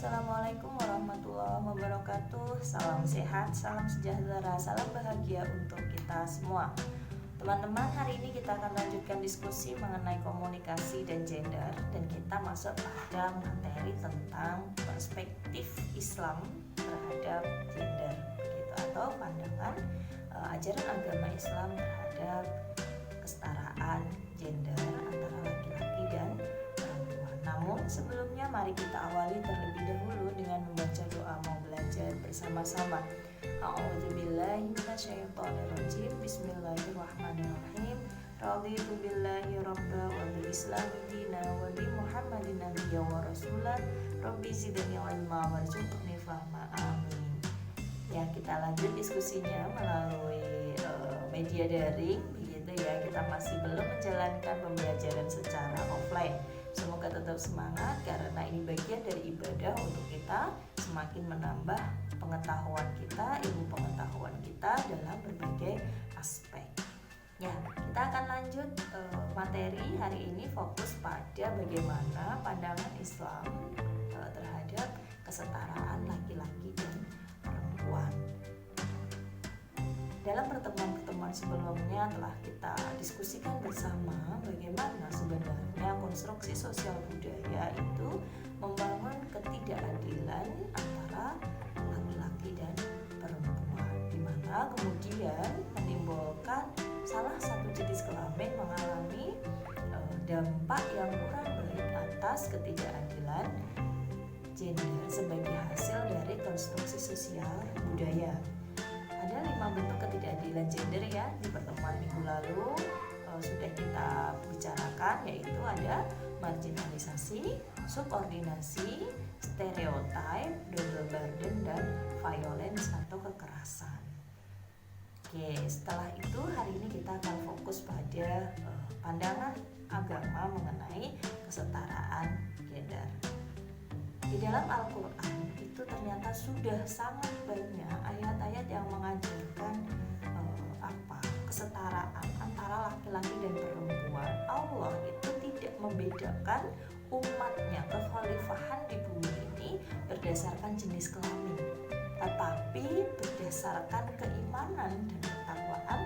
Assalamualaikum warahmatullahi wabarakatuh. Salam sehat, salam sejahtera, salam bahagia untuk kita semua. Teman-teman, hari ini kita akan lanjutkan diskusi mengenai komunikasi dan gender, dan kita masuk pada materi tentang perspektif Islam terhadap gender, begitu, atau pandangan ajaran agama Islam terhadap kesetaraan gender antara laki-laki dan perempuan. Namun sebelumnya mari kita awali terlebih dahulu dengan membaca doa mau belajar bersama-sama. A'udzubillahi minasyaitonirrajim. Bismillahirrahmanirrahim. Raditu billahi rabba wa bil islami dina wa bi Muhammadin nabiyya wa rasula. Rabbi zidni ilma warzuqni fahma. Amin. Ya, kita lanjut diskusinya melalui media daring, begitu ya. Kita masih belum menjalankan pembelajaran secara offline. Semoga tetap semangat karena ini bagian dari ibadah untuk kita semakin menambah pengetahuan kita, ilmu pengetahuan kita dalam berbagai aspek. Ya, kita akan lanjut materi hari ini, fokus pada bagaimana pandangan Islam terhadap kesetaraan laki-laki dan perempuan. Dalam pertemuan-pertemuan sebelumnya telah kita diskusikan bersama bagaimana sebenarnya konstruksi sosial budaya itu membangun ketidakadilan antara laki-laki dan perempuan, di mana kemudian menimbulkan salah satu jenis kelamin mengalami dampak yang kurang baik atas ketidakadilan gender sebagai hasil dari konstruksi sosial budaya. Ada 5 bentuk ketidakadilan gender ya, di pertemuan minggu lalu sudah kita bicarakan, yaitu ada marginalisasi, subordinasi, stereotype, double burden, dan violence atau kekerasan. Oke, setelah itu hari ini kita akan fokus pada pandangan agama mengenai kesetaraan gender. Di dalam Al-Quran itu ternyata sudah sangat banyak ayat-ayat yang mengajarkan kesetaraan antara laki-laki dan perempuan. Allah itu tidak membedakan umatnya, kekhalifahan di bumi ini berdasarkan jenis kelamin, tetapi berdasarkan keimanan dan ketakwaan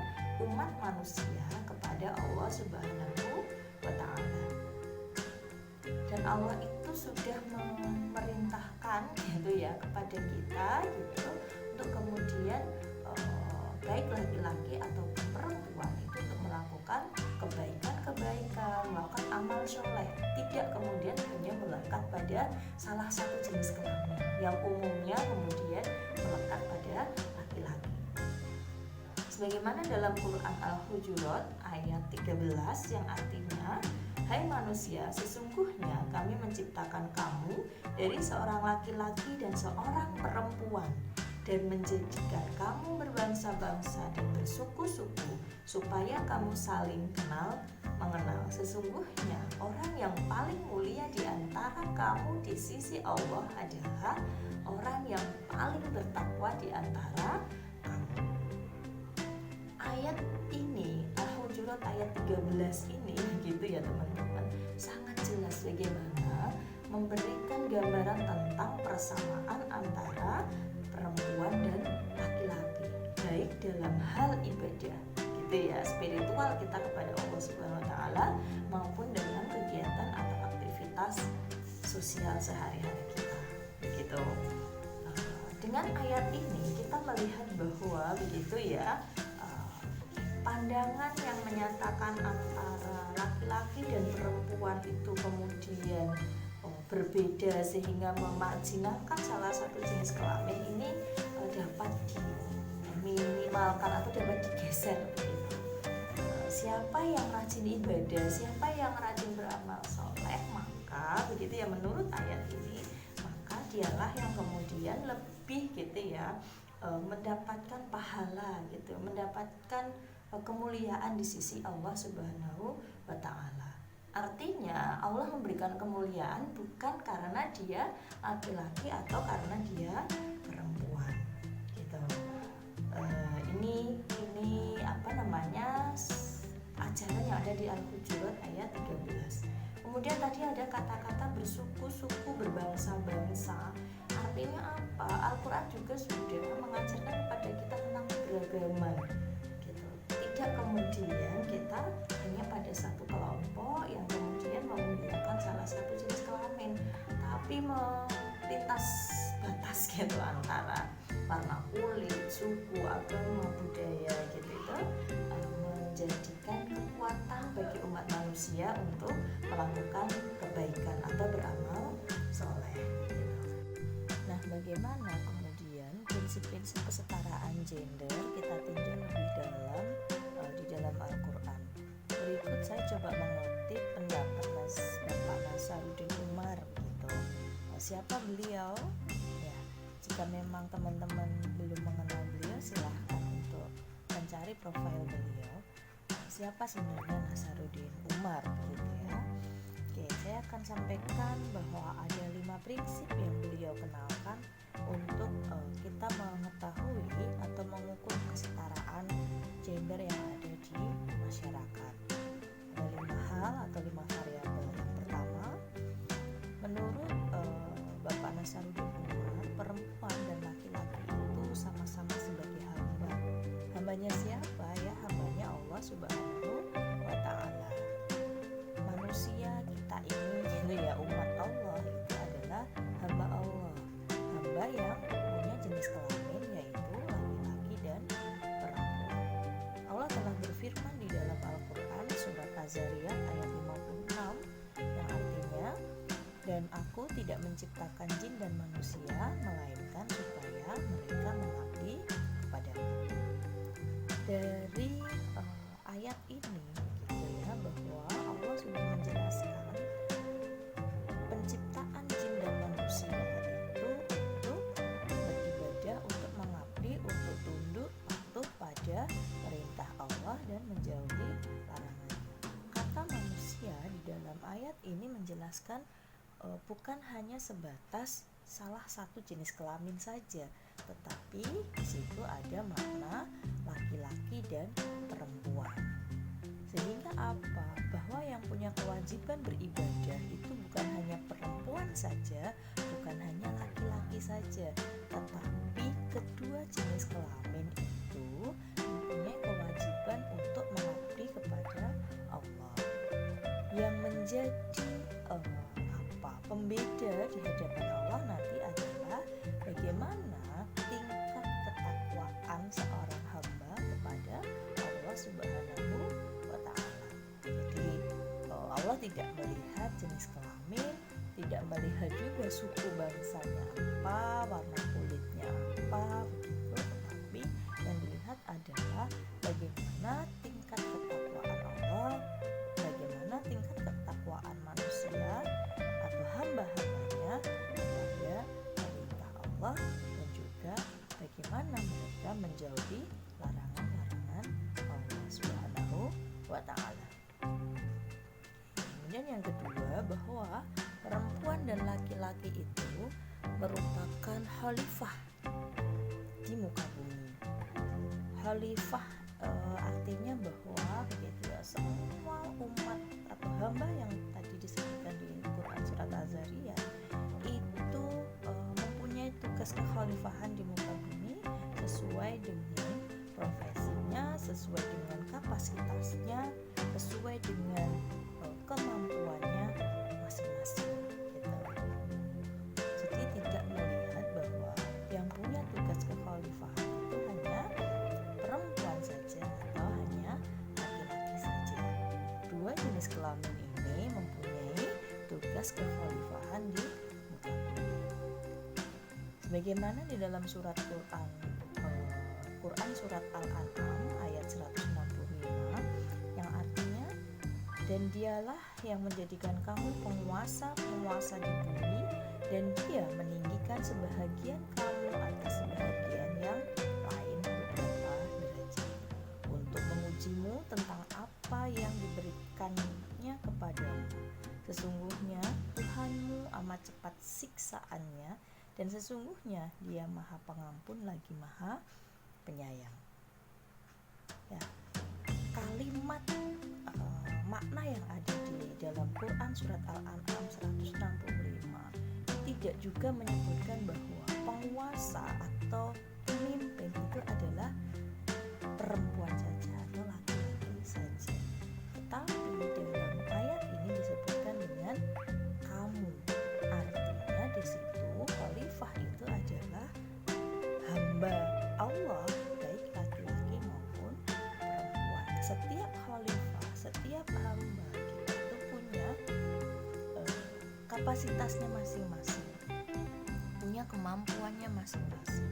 umat manusia kepada Allah Subhanahu wa Ta'ala. Dan Allah itu sudah memerintahkan gitu ya kepada kita gitu untuk kemudian baik laki-laki ataupun perempuan itu untuk melakukan kebaikan, melakukan amal soleh, tidak kemudian hanya melekat pada salah satu jenis kelamin yang umumnya kemudian melekat pada laki-laki. Sebagaimana dalam Quran Al-Hujurat ayat 13 yang artinya, hai manusia, sesungguhnya kami menciptakan kamu dari seorang laki-laki dan seorang perempuan dan menjadikan kamu berbangsa-bangsa dan bersuku-suku supaya kamu saling mengenal. Sesungguhnya orang yang paling mulia di antara kamu di sisi Allah adalah orang yang paling bertakwa di antara kamu. Ayat ini, Al-Hujurat ayat 13 ini gitu ya teman-teman, sangat jelas bagaimana memberikan gambaran tentang persamaan antara perempuan dan laki-laki, baik dalam hal ibadah gitu ya, spiritual kita kepada Allah Subhanahu wa Ta'ala, maupun dalam kegiatan atau aktivitas sosial sehari-hari kita begitu. Dengan ayat ini kita melihat bahwa begitu ya, pandangan yang menyatakan antara laki-laki dan perempuan itu kemudian berbeda sehingga memarginalkan salah satu jenis kelamin ini dapat diminimalkan atau dapat digeser begitu. Siapa yang rajin ibadah, siapa yang rajin beramal soleh, maka begitu ya menurut ayat ini, maka dialah yang kemudian lebih gitu ya mendapatkan pahala gitu, mendapatkan kemuliaan di sisi Allah Subhanahu wa Ta'ala. Artinya Allah memberikan kemuliaan bukan karena dia laki-laki atau karena dia perempuan gitu. Ini ajaran yang ada di Al-Hujurat ayat 13. Kemudian tadi ada kata-kata bersuku-suku, berbangsa-bangsa. juga sudah mengajarkan kepada kita tentang beragama gitu. Tidak kemudian kita hanya pada satu kelompok yang kemudian memuliakan salah satu jenis kelamin, tapi melintas batas gitu antara warna kulit, suku, agama, budaya gitu itu menjadikan kekuatan bagi umat manusia untuk melakukan kebaikan atau beramal soleh gitu. Nah, bagaimana kemudian prinsip-prinsip kesetaraan gender kita tinjau lebih dalam di dalam Al-Quran. Berikut saya coba mengutip pendapat Bapak Nasaruddin Umar gitu. Siapa beliau? Ya, jika memang teman-teman belum mengenal beliau, silahkan untuk mencari profil beliau. Siapa sebenarnya Nasaruddin Umar gitu ya. Oke, saya akan sampaikan bahwa ada 5 prinsip yang beliau kenalkan untuk kita mengetahui atau mengukur kesetaraan gender yang ada di masyarakat. Ada 5 hal atau 5 variabel. Yang pertama, menurut Bapak Nasaruddin Umar, perempuan dan laki-laki itu sama-sama sebagai hamba. Hambanya siapa ya? Hambanya Allah Subhanahu wa Ta'ala. Manusia kita ini gitu ya, umat Allah itu adalah hamba Allah, hamba yang punya jenis kelamin yaitu laki-laki dan perempuan. Allah telah berfirman di dalam Al-Quran surat Az-Zariyat ayat 56 yang artinya, dan aku tidak menciptakan jin dan manusia melainkan supaya mereka mengabdi kepadaku. Dari ayat ini gitu ya, bahwa Allah sudah menjelaskan penciptaan jin dan manusia itu untuk beribadah, untuk mengabdi, untuk tunduk patuh pada perintah Allah dan menjauhi larangannya. Kata manusia di dalam ayat ini menjelaskan bukan hanya sebatas salah satu jenis kelamin saja, tetapi di situ ada makna laki-laki dan perempuan. Sehingga apa? Bahwa yang punya kewajiban beribadah itu bukan hanya perempuan saja, bukan hanya laki-laki saja, tetapi kedua jenis kelamin itu mempunyai kewajiban untuk mengabdi kepada Allah. Yang menjadi pembeda di hadapan Allah nanti adalah bagaimana tingkat ketakwaan seorang hamba kepada Allah Subhanahu wa Ta'ala. Jadi Allah tidak melihat jenis kelamin, tidak melihat juga suku bangsanya apa, warna kulitnya apa, begitu, tetapi yang dilihat adalah bagaimana tingkat ketakwaan Allah, bagaimana tingkat ketakwaan manusia atau hamba-hambanya kepada perintah Allah, dan juga bagaimana mereka menjauhi larangan-larangan Allah Subhanahu wa Ta'ala. Kemudian yang kedua, bahwa perempuan dan laki-laki itu merupakan khalifah di muka bumi. Khalifah artinya bahwa begitu ya, semua umat atau hamba yang tadi disebutkan di Quran surat Az-Zariyat itu mempunyai tugas kekhalifahan di muka bumi sesuai dengan profesinya, sesuai dengan kapasitasnya, sesuai dengan kemampuannya masing-masing gitu. Jadi tidak melihat bahwa yang punya tugas kekhalifahan itu hanya perempuan saja atau hanya laki-laki saja. Dua jenis kelamin ini mempunyai tugas kekhalifahan di muka bumi. Sebagaimana di dalam surat Quran surat Al-An'am ayat 165 yang artinya, dan dialah yang menjadikan kamu penguasa di bumi, dan dia meninggikan sebahagian kamu atas sebahagian yang lain beberapa derajat, untuk mengujimu tentang apa yang diberikannya kepadamu. Sesungguhnya Tuhanmu amat cepat siksaannya, dan sesungguhnya dia maha pengampun lagi maha penyayang. Ya, kalimat makna yang ada di dalam Quran surat Al-An'am 165 tidak juga menyebutkan bahwa penguasa atau pemimpin itu adalah perempuan saja atau laki-laki saja. Tetapi dalam ayat ini disebutkan dengan kamu. Artinya di situ khalifah itu adalah hamba Allah, baik laki-laki maupun perempuan. Setiap khalifah, setiap hamba kita itu punya kapasitasnya masing-masing, punya kemampuannya masing-masing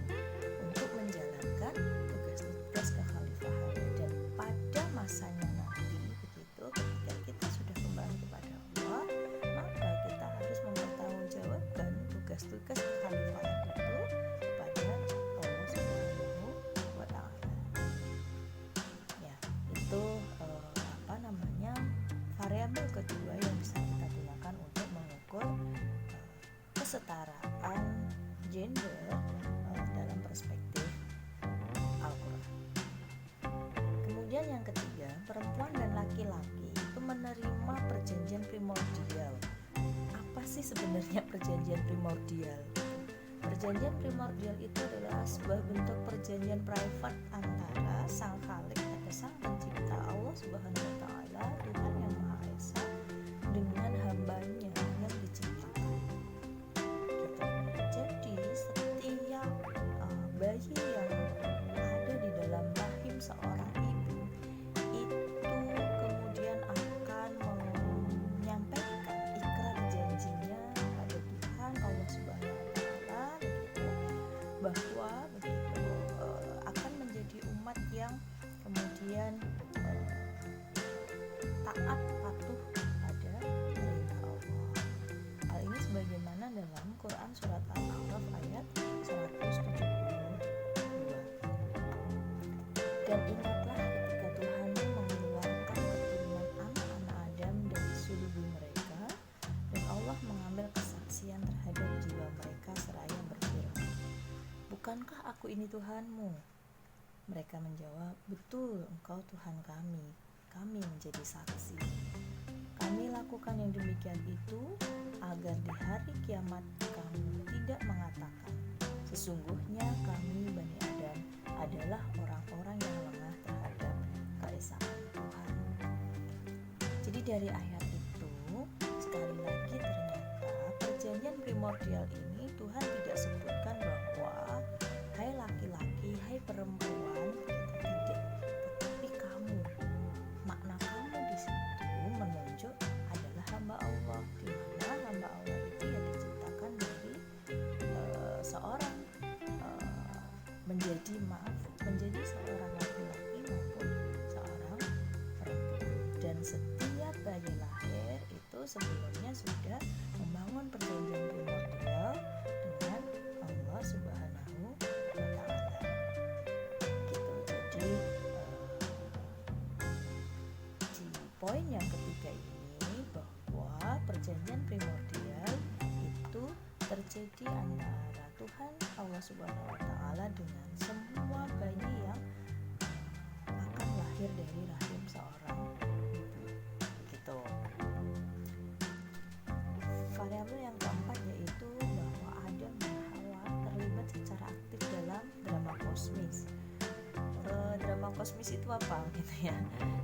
untuk menjalankan tugas-tugas kekhalifahannya. Dan pada masanya nanti begitu, ketika kita sudah kembali kepada Allah, maka kita harus mempertanggungjawabkan tugas-tugas kekhalifahan itu kepada Allah Subhanahu wa Ta'ala. Ya, itu variabel kedua yang bisa kita gunakan untuk mengukur kesetaraan gender dalam perspektif Al-Quran. Kemudian yang ketiga, perempuan dan laki-laki itu menerima perjanjian primordial. Apa sih sebenarnya perjanjian primordial? Perjanjian primordial itu adalah sebuah bentuk perjanjian private antara Sang Khalik atau Sang Pencipta Allah Subhanahu wa Ta'ala, Tuhan yang Maha Esa, dengan hambanya yang diciptakan. Gitu. Jadi setiap bayi yang ada di dalam rahim seorang ibu itu kemudian akan menyampaikan ikrar janjinya pada Tuhan Allah Subhanahu wa Ta'ala bahwa akan menjadi umat yang kemudian taat patuh pada perintah Allah. Hal ini sebagaimana dalam Quran surat Al-A'raf ayat 172. Dan ingatlah ketika Tuhanmu mengeluarkan keturunan anak-anak Adam dari sulbi mereka, dan Allah mengambil kesaksian terhadap jiwa mereka seraya berfirman, bukankah aku ini Tuhanmu? Mereka menjawab, betul, engkau Tuhan kami menjadi saksi. Kami lakukan yang demikian itu agar di hari kiamat kamu tidak mengatakan, sesungguhnya kami Bani Adam adalah orang-orang yang lengah terhadap keesaan Tuhan. Jadi dari ayat itu sekali lagi ternyata perjanjian primordial ini Tuhan tidak sebutkan bahwa hai laki-laki, hai perempuan, tidak, tetapi kamu. Makna kamu di situ menunjuk adalah hamba Allah, di mana hamba Allah itu ya diciptakan dari seorang menjadi seorang laki-laki maupun seorang perempuan. Dan setiap bayi lahir itu sebelumnya sudah membangun perjanjian primordial dengan Allah Subhanahu wa Ta'ala. Gitu. Jadi di poin yang ketiga ini bahwa perjanjian primordial itu terjadi antara Tuhan Allah Subhanahu wa Ta'ala dengan semua bayi yang akan lahir dari rahim seorang ibu. Gitu. Variabel yang keempat yaitu bahwa Adam dan Hawa terlibat secara aktif dalam drama kosmis. Drama kosmis itu apa gitu ya?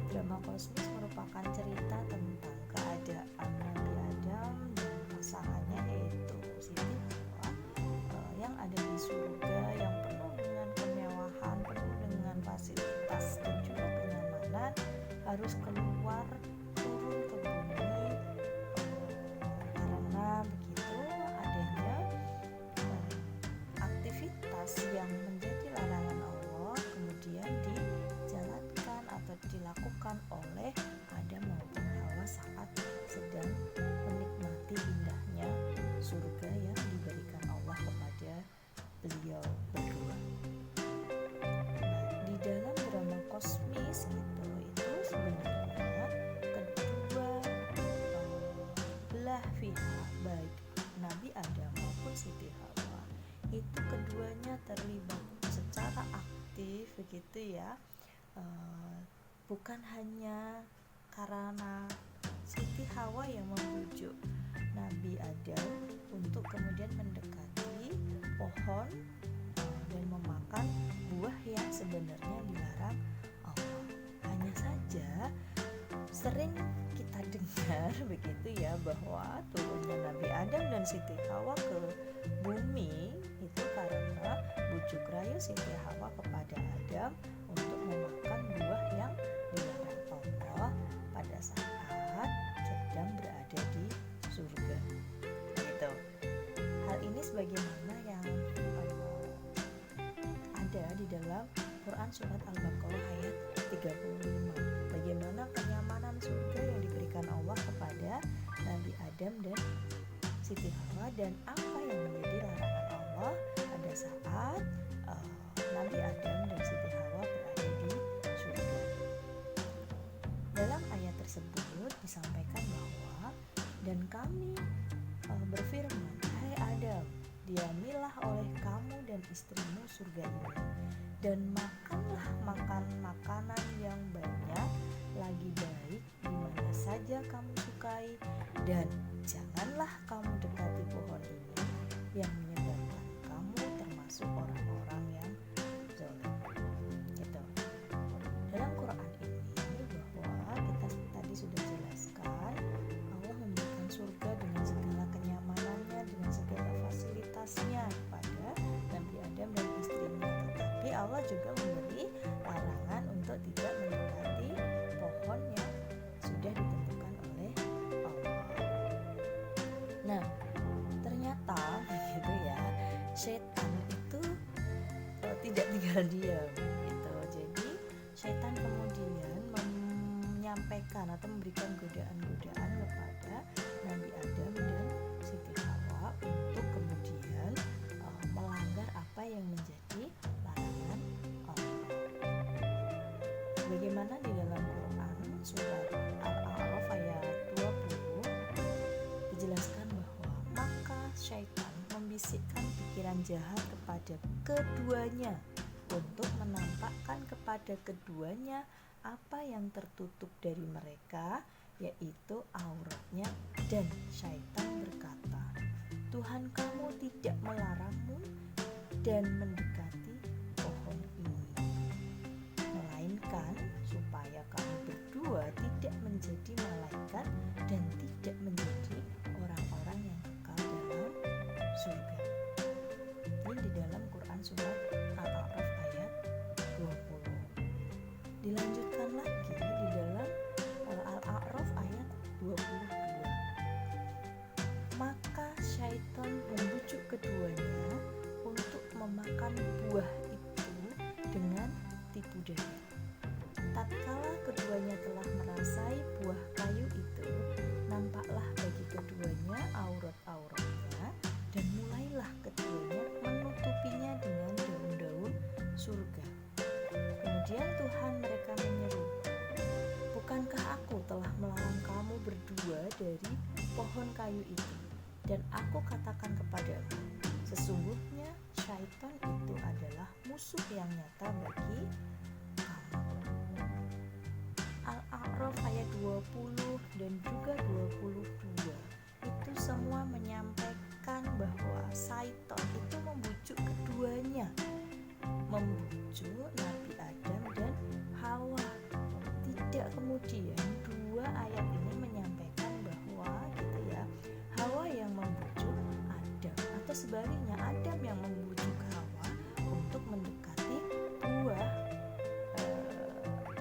Drama kosmis merupakan cerita tentang keadaan Nabi Adam dan pasangannya yaitu Siti Hawa yang ada di surga yang penuh dengan kemewahan, penuh dengan fasilitas dan juga kenyamanan, harus keluar turun ke bumi karena begitu adanya aktivitas yang menjadi larangan Allah kemudian dijalankan atau dilakukan oleh Adam maupun Hawa saat sedang menikmati indahnya surga yang diberikan Allah kepada beliau berdua. Nah, di dalam drama kosmis itu sebenarnya kedua belah pihak baik Nabi Adam maupun Siti Hawa itu keduanya terlibat secara aktif begitu ya, bukan hanya karena Siti Hawa yang membujuk Nabi Adam untuk kemudian mendekati pohon pohon dan memakan buah yang sebenarnya dilarang Allah. Hanya saja sering kita dengar begitu ya, bahwa turunnya Nabi Adam dan Siti Hawa ke bumi itu karena bujuk rayu Siti Hawa kepada Adam untuk memakan buah yang dilarang Allah pada saat sedang berada di surga. Gitu. Hal ini sebagaimana yang ada di dalam Quran surat Al-Baqarah ayat 35. Bagaimana kenyamanan surga yang diberikan Allah kepada Nabi Adam dan Siti Hawa, dan apa yang menjadi larangan Allah pada saat Nabi Adam dan Siti Hawa berada di surga. Dalam ayat tersebut disampaikan bahwa, dan kami berfirman, hai Adam, diamilah oleh kamu dan istrimu surga ini, dan makanlah makanan yang banyak lagi baik di mana saja kamu sukai, dan janganlah kamu dekati pohon ini yang menyebabkan kamu termasuk orang-orang yang zalim. Gitu. Dalam Quran ini bahwa kita tadi sudah jelaskan, Allah memberikan surga dengan segala kenyamanannya, dengan segala fasilitasnya kepada Nabi Adam dan istrinya. Tetapi Allah juga memberi larangan untuk tidak mendekati pohon yang sudah ditentukan oleh Allah. Nah, ternyata begitu ya, setan itu tidak tinggal diam gitu. Jadi setan kemudian menyampaikan atau memberikan godaan-godaan kepada Nabi Adam dan Siti Hawa untuk kemudian melanggar apa yang menjadi larangan Allah. Bagaimana di dalam Quran surat Al-A'raf ayat 20 dijelaskan bahwa maka syaitan membisikkan pikiran jahat kepada keduanya untuk menampakkan kepada keduanya apa yang tertutup dari mereka, yaitu auratnya, dan syaitan berkata, Tuhan kamu tidak melarangmu dan mendekati pohon ini, melainkan supaya kamu berdua tidak menjadi malaikat dan tidak menjadi orang-orang yang kekal dalam surga. Ini di dalam Quran surat Al-A'raf ayat 20. Dilanjutkan lagi di dalam Al-A'raf ayat 22. Maka syaitan membujuk keduanya untuk memakan buah itu dengan tipu daya. Tatkala keduanya telah merasai buah kayu itu, nampaklah bagi keduanya aurat-auratnya, dan mulailah keduanya menutupinya dengan daun-daun surga. Kemudian Tuhan mereka menyeru, bukankah aku telah melarang kamu berdua dari pohon kayu itu? Dan aku katakan kepadamu, sesungguhnya syaitan itu adalah musuh yang nyata bagi kamu. Al-A'raf ayat 20 dan juga 22 itu semua menyampaikan bahwa syaitan itu membujuk keduanya, membujuk Nabi Adam dan Hawa. Tidak kemudian dua ayat ini menyampaikan bahwa gitu ya, Hawa yang membujuk Adam, atau sebaliknya Adam yang membujuk Hawa untuk mendekati buah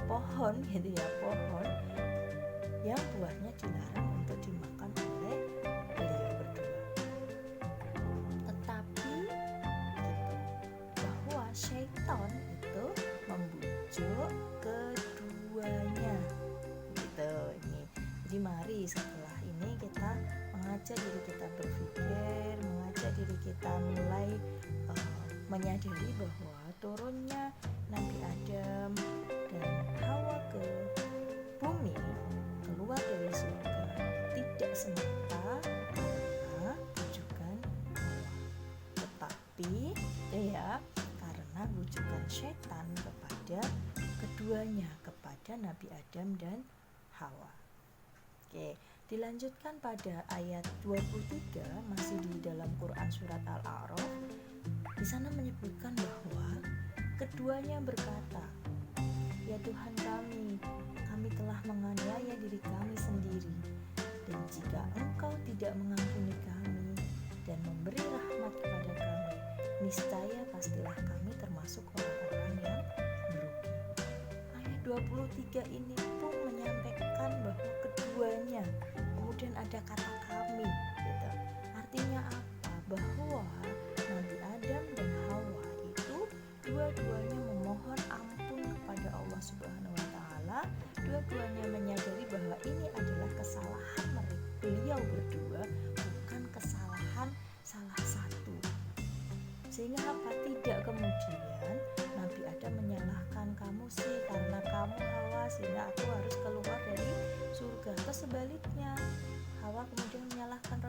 pohon gitu ya, pohon yang buahnya dilarang untuk dimakan oleh beliau berdua. Tetapi gitu, bahwa syaitan itu membujuk keduanya gitu. Ini jadi mari setelah ini kita mengajak diri kita berpikir, mengajak diri kita mulai menyadari bahwa turunnya Nabi Adam dan Hawa ke bumi, keluar dari surga, tidak semata karena bujukan Allah, tetapi ya karena bujukan setan kepada keduanya, kepada Nabi Adam dan Hawa. Oke, dilanjutkan pada ayat 23 masih di dalam Quran surat Al-A'raf. Di sana menyebutkan bahwa keduanya berkata, "Ya Tuhan kami telah menganiaya diri kami sendiri. Dan jika Engkau tidak mengampuni kami dan memberi rahmat kepada kami, niscaya pastilah kami termasuk orang-orang yang merugi." Ayat 23 ini pun menyampaikan bahwa keduanya, kemudian ada kata kami gitu. Artinya apa? Bahwa Nabi Adam dan Hawa itu dua-duanya memohon ampun kepada Allah Subhanahu wa taala. Dua-duanya menyadari bahwa ini adalah kesalahan beliau berdua, bukan kesalahan salah satu. Sehingga apa? Tidak kemudian Nabi Adam menyalahkan, "Kamu sih, karena kamu Hawa sehingga aku harus keluar dari surga." Atau sebaliknya, Hawa kemudian menyalahkan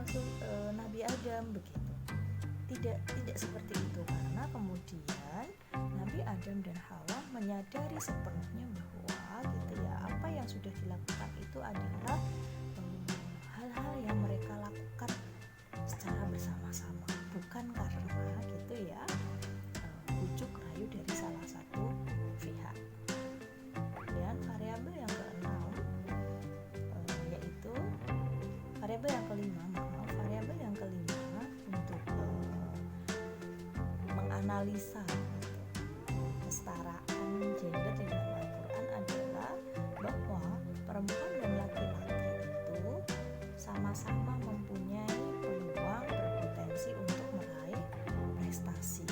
Nabi Adam, begitu. Tidak seperti itu, karena kemudian Nabi Adam dan Hawa menyadari sepenuhnya bahwa gitu ya, apa yang sudah dilakukan itu adalah hal-hal yang mereka lakukan secara bersama-sama, bukan karena gitu ya bujuk rayu dari salah satu pihak. Dan variabel yang keenam yaitu variabel yang kelima untuk menganalisa kesetaraan gender di dalam Al-Quran adalah bahwa perempuan dan laki-laki itu sama-sama mempunyai peluang berpotensi untuk meraih prestasi,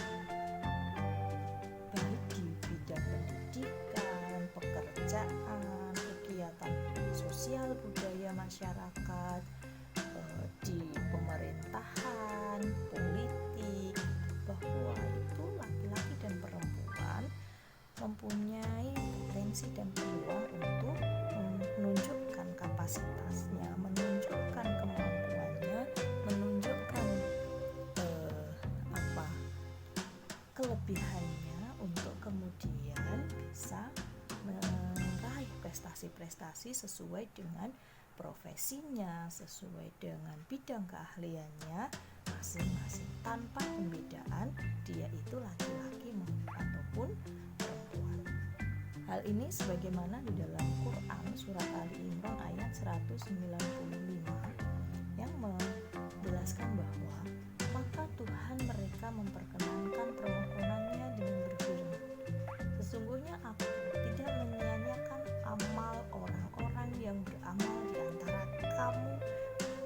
baik di bidang pendidikan, pekerjaan, kegiatan sosial budaya masyarakat, di pemerintahan, politik, bahwa itu laki-laki dan perempuan mempunyai potensi dan peluang untuk menunjukkan kapasitasnya, menunjukkan kemampuannya, menunjukkan kelebihannya untuk kemudian bisa meraih prestasi-prestasi sesuai dengan profesinya, sesuai dengan bidang keahliannya masing-masing, tanpa pembedaan dia itu laki-laki ataupun perempuan. Hal ini sebagaimana di dalam Quran surat Ali Imran ayat 195 yang menjelaskan bahwa maka Tuhan mereka memperkenankan permohonannya dengan berfirman, "Sesungguhnya aku tidak menyia-nyiakan amal orang-orang yang beramal di antara kamu,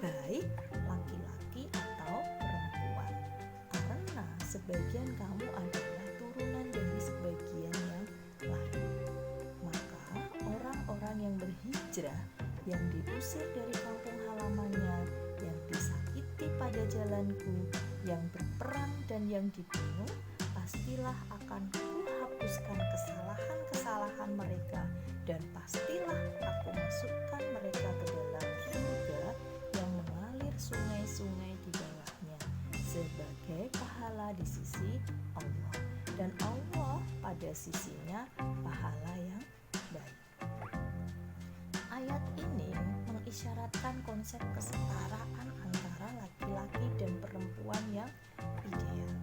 baik laki-laki atau perempuan, karena sebagian kamu adalah turunan dari sebagian yang lain." Maka orang-orang yang berhijrah, yang diusir dari kampung halamannya, yang disakiti pada jalanku, yang berperang dan yang dibunuh, pastilah akan kuhapuskan kesalahan-kesalahan mereka, dan pastilah aku masukkan mereka ke dalam surga yang mengalir sungai-sungai di bawahnya sebagai pahala di sisi Allah, dan Allah pada sisinya pahala yang baik. Ayat ini mengisyaratkan konsep kesetaraan antara laki-laki dan perempuan yang ideal,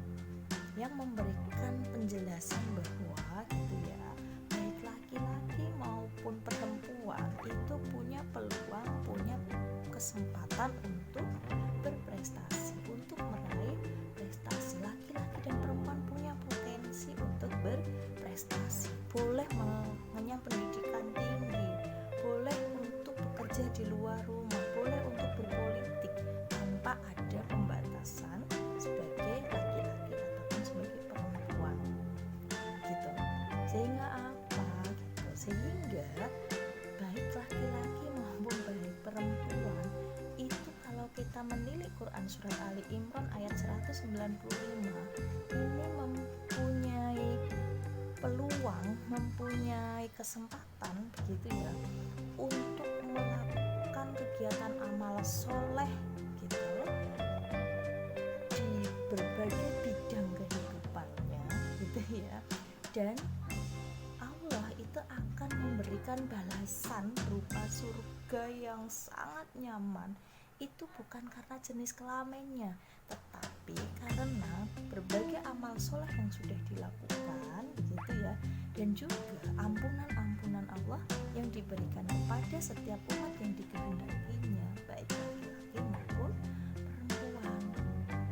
yang memberikan penjelasan bahwa gitu ya, baik laki-laki maupun perempuan itu punya peluang, punya kesempatan untuk berprestasi, untuk meraih prestasi. Laki-laki dan perempuan punya potensi untuk berprestasi, boleh mengenyam pendidikan tinggi, boleh untuk bekerja di luar rumah, boleh untuk berpolitik tanpa ada pembatasan sebagai laki-laki ataupun sebagai perempuan gitu. Sehingga apa gitu, sehingga baik laki-laki maupun baik perempuan itu, kalau kita menilik Quran surat Ali Imran ayat 195, ini mempunyai peluang, mempunyai kesempatan begitu ya, untuk melakukan kegiatan amal soleh gitu di berbagai bidang kehidupannya gitu ya, dan Allah itu akan memberikan balasan berupa surga yang sangat nyaman. Itu bukan karena jenis kelaminnya, tetapi karena berbagai amal dan juga ampunan Allah yang diberikan kepada setiap umat yang dikehendakinya, baik laki-laki maupun perempuan.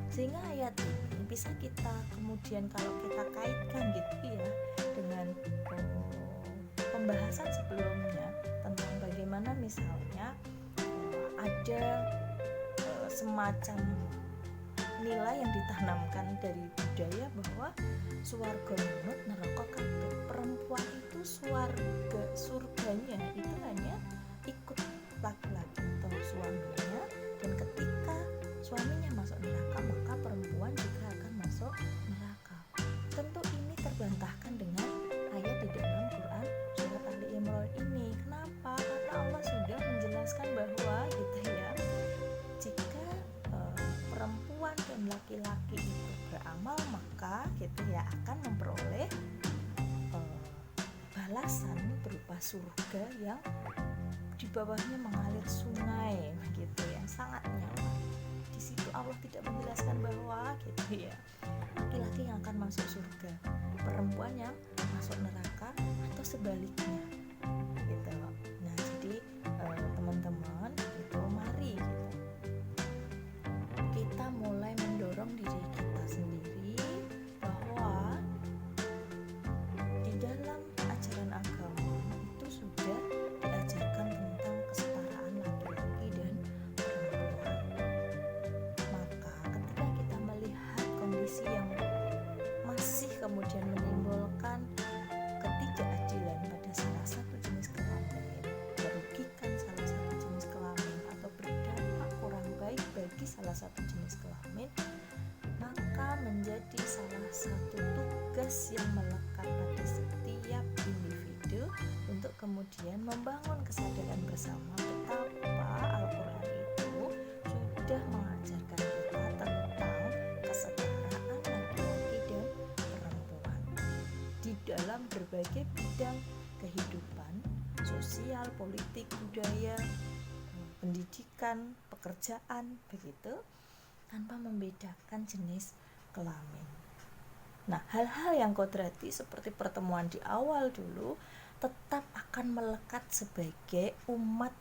Sehingga ayat ini bisa kita kemudian kalau kita kaitkan gitu ya dengan pembahasan sebelumnya tentang bagaimana misalnya ada semacam nilai yang ditanamkan dari budaya bahwa swarga menut neraka kabeh. Perempuan itu surganya itu hanya ikut laki-laki atau suaminya, dan ketika suaminya masuk neraka maka perempuan juga akan masuk neraka. Tentu ini terbantahkan dengan ayat di dalam Quran surat Ali Imran ini. Kenapa? Karena Allah sudah menjelaskan bahwa gitu ya, jika perempuan dan laki-laki itu beramal maka gitu ya akan memperoleh balasan berupa surga yang di bawahnya mengalir sungai gitu ya, sangat nyaman. Di situ Allah tidak menjelaskan bahwa gitu ya laki-laki yang akan masuk surga, perempuan yang masuk neraka atau sebaliknya gitu. Nah jadi teman-teman gitu, mari gitu, kita mulai mendorong diri kita sendiri bahwa di dalam ajaran agama itu sudah diajarkan tentang kesetaraan laki-laki dan perempuan. Maka ketika kita melihat kondisi yang masih kemudian menimbulkan ketidakadilan pada salah satu jenis kelamin, merugikan salah satu jenis kelamin atau berdampak kurang baik bagi salah satu jenis kelamin, maka menjadi salah satu tugas yang melekat pada setiap individu untuk kemudian membangun kesadaran bersama betapa Al-Quran itu sudah mengajarkan kita tentang kesetaraan laki-laki dan perempuan di dalam berbagai bidang kehidupan sosial, politik, budaya, pendidikan, pekerjaan, begitu, tanpa membedakan jenis kelamin. Nah, hal-hal yang kodrati seperti pertemuan di awal dulu tetap akan melekat sebagai umat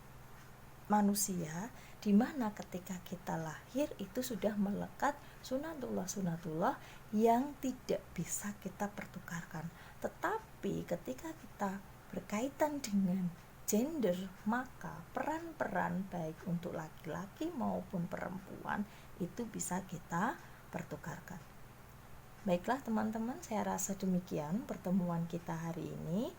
manusia, di mana ketika kita lahir itu sudah melekat sunatullah yang tidak bisa kita pertukarkan. Tetapi ketika kita berkaitan dengan gender, maka peran-peran baik untuk laki-laki maupun perempuan itu bisa kita pertukarkan. Baiklah teman-teman, saya rasa demikian pertemuan kita hari ini.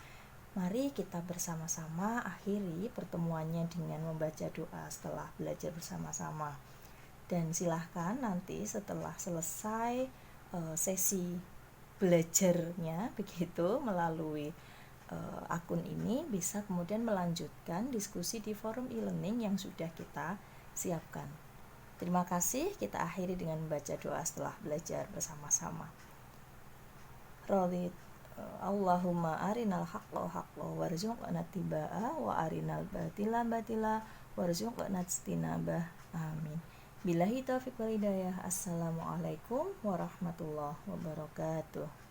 Mari kita bersama-sama akhiri pertemuannya dengan membaca doa setelah belajar bersama-sama. Dan silahkan nanti setelah selesai sesi belajarnya begitu melalui akun ini, bisa kemudian melanjutkan diskusi di forum e-learning yang sudah kita siapkan. Terima kasih, kita akhiri dengan membaca doa setelah belajar bersama-sama. Allahumma arinal haqqa haqqa warzuqna tibaa wa arinal batila batila warzuqna ijtinabah. Amin. Billahi taufiq wal hidayah. Assalamualaikum warahmatullahi wabarakatuh.